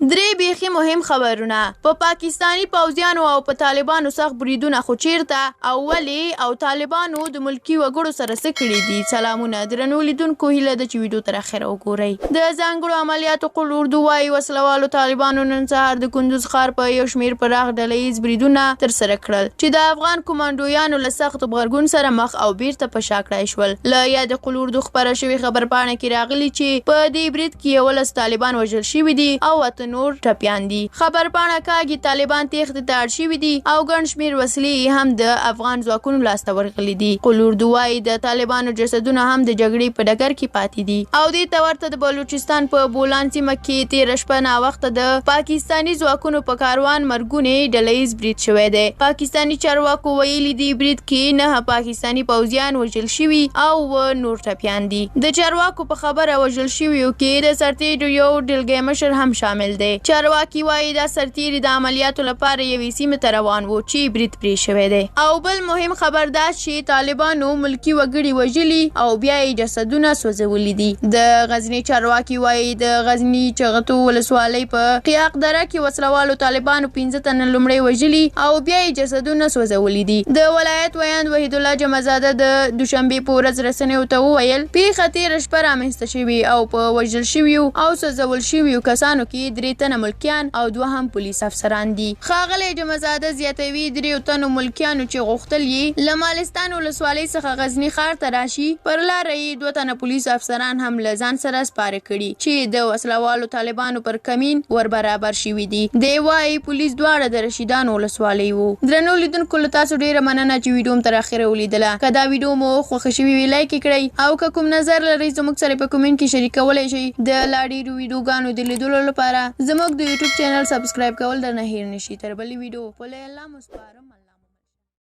درې بیخي مهم خبرونه په پاکستاني پوځیانو او په طالبانو سخت بریدونه خو چیرته او ولې او طالبانو د ملکی وګړو سره څه کړي دي. سلامونه درنو لیدونکو، هیله ده چې ویډیو تر اخره وګورئ. د ځانګړو عملیاتو قل اردو وايي وسلوالو طالبانو نن سهار د کندوز ښار په یو شمېر پراخ ډله ییز بریدونه ترسره کړل چې د افغان کمانډویانو له سخت غبرګون سره مخ او بیرته په شا کړای شول. له یاد قل اردو خپره شوې خبرپاڼه کې راغلي چې په دې برید کې 11 طالبان وژل شوي دي او 8 نور ټپیان دي. خبرپاڼه کاږي طالبان تېښتې ته اړ شوي دي او ګڼ شمېر وسلې هم د افغان ځواکونو لاسته ورغلي دي. قل اردو وايي د طالبانو جسدونه هم د جګړې په ډګر کې پاتې دي او دې ته ورته د بلوچستان په بولان سیمه کې تېره شپه ناوخته د پاکستاني ځواکونو په کاروان مرګونې ډله ییز برید شوی دی. پاکستاني چارواکو ویلي دي برید کې 9 پاکستاني پوځیان وژل شوي او نور ټپیان دي. د چارواکو په خبره وژل شویو کې د سرتیرو یو ډلګۍ مشر هم شامل دی. چارواکي وایي دا سرتیري د عملیاتو لپاره یوې سیمې ته روان وو چې برید پرې شوی دی. او بل مهم خبر دا چې طالبانو ملکی وګړي وژلي او بیا یې جسدونه سوځولي دي. د غزني چارواکي وایي د غزني چغتو ولسوالۍ په قیاق دره کې وسلوالو طالبانو 15 تنه لومړی وژلي او بیا یې جسدونه سوځولي دي. د ولایت ویاند وحید الله جمعزاده د دوشنبې په ورځ رسنیو ته وویل پیښه تېره شپه رامنځته شوې او په وژل شویو او سوځول شویو کسانو کې 3 تنه ملکیان او 2 هم پولیس افسران دي. ښاغلی جمعزاده زیاتوي 3 تنو ملکیانو چې غوښتل یې له مالستان ولسوالۍ څخه غزني ښار ته راشي پر لاره یې 2 تنه پولیس افسران هم له ځان سره سپاره کړي چې د وسلوالو طالبانو پر کمین ور برابر شوي دي. دی وایي پولیس دواړه د رشیدانو ولسوالۍ وو. درنو لیدونکو له تاسو ډیره مننه چې ویډیو م تر اخره ولیدله. که دا ویډیو مو خوښه شوې وي لایک کړئ او که کوم نظر لرئ زموږ سره په کومنټ کې شریکولی شئ. د لا ډېرو ویډیوګانو د لیدلو لپاره زموږ د یوټیوب چینل سبسکرایب کول درنه هیر نشي. تر بلې ویډیو پورې الله مو سپارم.